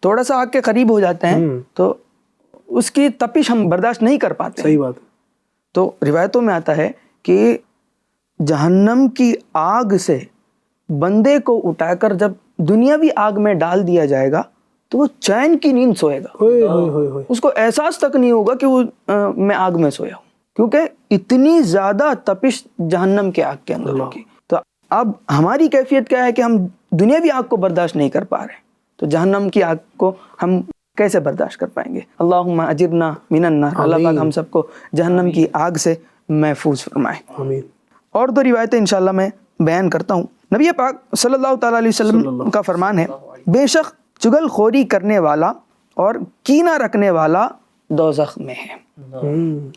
S5: تھوڑا سا آگ کے قریب ہو جاتے ہیں تو اس کی تپش ہم برداشت نہیں کر پاتے.
S2: صحیح بات.
S5: تو روایتوں میں آتا ہے کہ جہنم کی آگ سے بندے کو اٹھا کر جب دنیاوی آگ میں ڈال دیا جائے گا تو وہ چین کی نیند سوئے گا. اس کو احساس تک نہیں ہوگا کہ وہ میں آگ میں سویا ہوں، کیونکہ اتنی زیادہ تپش جہنم کے آگ کے اندر ہوگی. تو اب ہماری کیفیت کیا ہے کہ ہم دنیاوی آگ کو برداشت نہیں کر پا رہے، تو جہنم کی آگ کو ہم کیسے برداشت کر پائیں گے؟ اللہم اجرنا من النار. اللہ پاک ہم سب کو جہنم کی آگ سے محفوظ فرمائے.
S2: آمین.
S5: اور دو روایتیں انشاءاللہ میں بیان کرتا ہوں. نبی پاک صلی اللہ تعالیٰ علیہ وسلم کا فرمان ہے، بے شک چگل خوری کرنے والا اور کینہ رکھنے والا دوزخ میں ہے.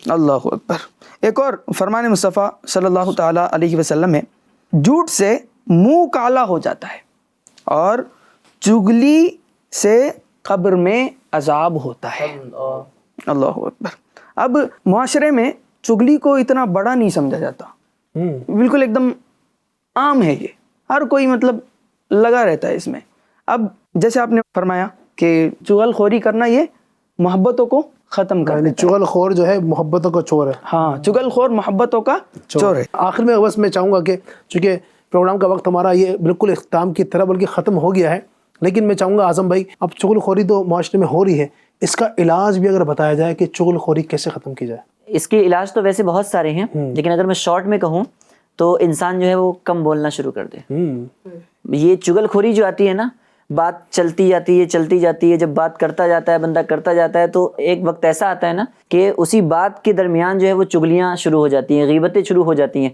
S5: اللہ اکبر. ایک اور فرمان مصطفیٰ صلی اللہ تعالیٰ علیہ وسلم ہے، جھوٹ سے منہ کالا ہو جاتا ہے اور چگلی سے قبر میں عذاب ہوتا ہے. اللہ اکبر. اب معاشرے میں چگلی کو اتنا بڑا نہیں سمجھا جاتا، بالکل ایک دم عام ہے، یہ ہر کوئی مطلب لگا رہتا ہے اس میں. اب جیسے آپ نے فرمایا کہ چغل خوری کرنا یہ محبتوں کو ختم کر دیتا ہے.
S2: چغل خور جو ہے محبتوں کا چور ہے.
S5: ہاں، چغل خور محبتوں کا چور ہے.
S2: آخر میں بس میں چاہوں گا کہ چونکہ پروگرام کا وقت ہمارا یہ بالکل اختتام کی طرح بلکہ ختم ہو گیا ہے، لیکن میں چاہوں گا اعظم بھائی اب چغل خوری تو معاشرے میں ہو رہی ہے، اس کا علاج بھی اگر بتایا جائے کہ چغل خوری کیسے ختم کی جائے.
S4: اس کے علاج تو ویسے بہت سارے ہیں، لیکن اگر میں شارٹ میں کہوں تو انسان جو ہے وہ کم بولنا شروع کر دے. یہ چغل خوری جو آتی ہے نا، بات چلتی جاتی ہے، جب بات کرتا جاتا ہے بندہ کرتا جاتا ہے تو ایک وقت ایسا آتا ہے نا کہ اسی بات کے درمیان جو ہے وہ چگلیاں شروع ہو جاتی ہیں، غیبتیں شروع ہو جاتی ہیں.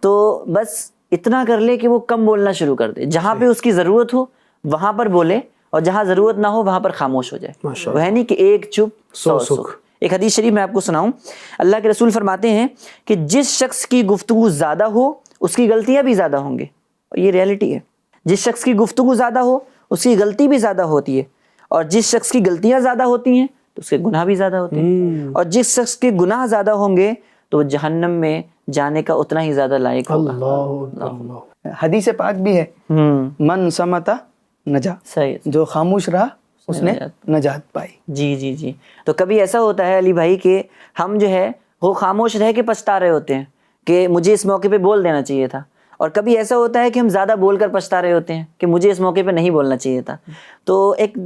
S4: تو بس اتنا کر لے کہ وہ کم بولنا شروع کر دے، جہاں پہ اس کی ضرورت ہو وہاں پر بولے اور جہاں ضرورت نہ ہو وہاں پر خاموش ہو جائے. وہ ہے نہیں کہ ایک چپ سو سکھ. ایک حدیث شریف میں آپ کو سناؤں، اللہ کے رسول فرماتے ہیں کہ جس شخص کی گفتگو زیادہ ہو اس کی غلطیاں بھی زیادہ ہوں گے، اور یہ ریئلٹی ہے. جس شخص کی گفتگو زیادہ ہو اس کی غلطی بھی زیادہ ہوتی ہے، اور جس شخص کی غلطیاں زیادہ ہوتی ہیں تو اس کے گناہ بھی زیادہ ہوتے ہیں، اور جس شخص کے گناہ زیادہ ہوں گے تو وہ جہنم میں جانے کا اتنا ہی زیادہ لائق ہوگا.
S5: حدیث پاک بھی ہے، من سمتا نجا، جو خاموش رہا اس نے نجات پائی.
S4: جی. تو کبھی ایسا ہوتا ہے علی بھائی کہ ہم جو ہے وہ خاموش رہ کے پچھتا رہے ہوتے ہیں کہ مجھے اس موقع پہ بول دینا چاہیے تھا، اور کبھی ایسا ہوتا ہے کہ ہم زیادہ بول کر پچھتا رہے ہوتے ہیں کہ مجھے اس موقع پہ نہیں بولنا چاہیے تھا. تو ایک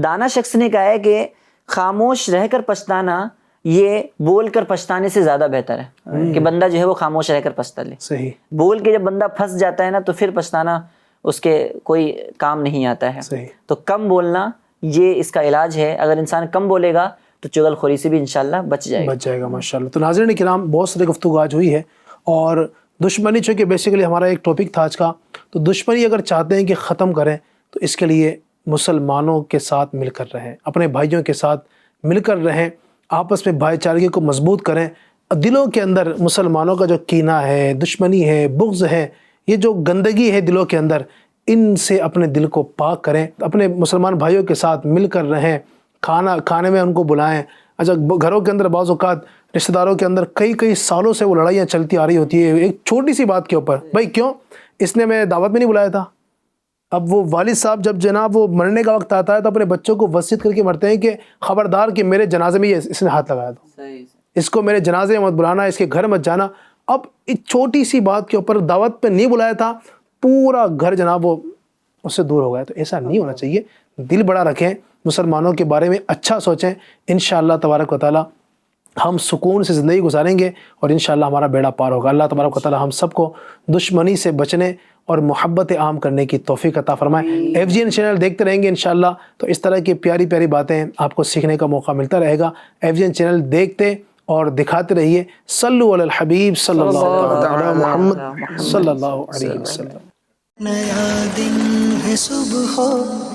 S4: دانا شخص نے کہا ہے کہ خاموش رہ کر پچھتانا یہ بول کر پچھتانے سے زیادہ بہتر ہے کہ بندہ جو ہے وہ خاموش رہ کر پچھتا لے.
S2: صحیح.
S4: بول کے جب بندہ پھنس جاتا ہے نا تو پھر پچھتانا اس کے کوئی کام نہیں آتا ہے.
S2: صحیح.
S4: تو کم بولنا یہ اس کا علاج ہے. اگر انسان کم بولے گا تو چغل خوری سے بھی انشاءاللہ بچ جائے گا.
S2: ماشاءاللہ. تو ناظرین کرام، بہت ساری گفتگو آج ہوئی ہے، اور دشمنی چونکہ بیسیکلی ہمارا ایک ٹاپک تھا آج کا، تو دشمنی اگر چاہتے ہیں کہ ختم کریں تو اس کے لیے مسلمانوں کے ساتھ مل کر رہیں، اپنے بھائیوں کے ساتھ مل کر رہیں، آپس میں بھائی چارگی کو مضبوط کریں. دلوں کے اندر مسلمانوں کا جو کینہ ہے، دشمنی ہے، بغض ہے، یہ جو گندگی ہے دلوں کے اندر، ان سے اپنے دل کو پاک کریں. اپنے مسلمان بھائیوں کے ساتھ مل کر رہیں، کھانے میں ان کو بلائیں. اچھا، گھروں کے اندر بعض اوقات رشتہ داروں کے اندر کئی سالوں سے وہ لڑائیاں چلتی آ رہی ہوتی ہے ایک چھوٹی سی بات کے اوپر. بھائی کیوں اس نے میں دعوت میں نہیں بلایا تھا؟ اب وہ والد صاحب جب جناب وہ مرنے کا وقت آتا ہے تو اپنے بچوں کو وصیت کر کے مرتے ہیں کہ خبردار کہ میرے جنازے میں اس نے ہاتھ لگایا تھا، اس کو میرے جنازے میں مت بلانا، اس کے گھر مت جانا. اب ایک چھوٹی سی بات کے اوپر دعوت پہ نہیں بلایا تھا، پورا گھر جناب وہ اس سے دور ہو گیا. تو ایسا نہیں ہونا چاہیے. دل بڑا رکھیں، مسلمانوں کے بارے میں اچھا سوچیں، انشاءاللہ تبارک و تعالی ہم سکون سے زندگی گزاریں گے اور انشاءاللہ ہمارا بیڑا پار ہوگا۔ اللہ تبارک و تعالی ہم سب کو دشمنی سے بچنے اور محبت عام کرنے کی توفیق عطا فرمائے۔ FGN چینل دیکھتے رہیں گے انشاءاللہ، تو اس طرح کی پیاری پیاری باتیں آپ کو سیکھنے کا موقع ملتا رہے گا۔ FGN چینل دیکھتے اور دکھاتے رہیے۔ صلو علی الحبیب صلی اللہ تعالی محمد صلی اللہ علیہ وسلم۔
S1: نیا دن ہے صبح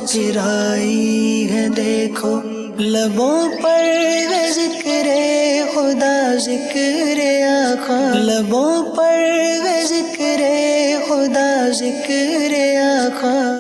S1: پھر آئی ہے دیکھو، لبوں پر ہے ذکر خدا ذکر آقا، لبوں پر ہے ذکر خدا ذکر آقا۔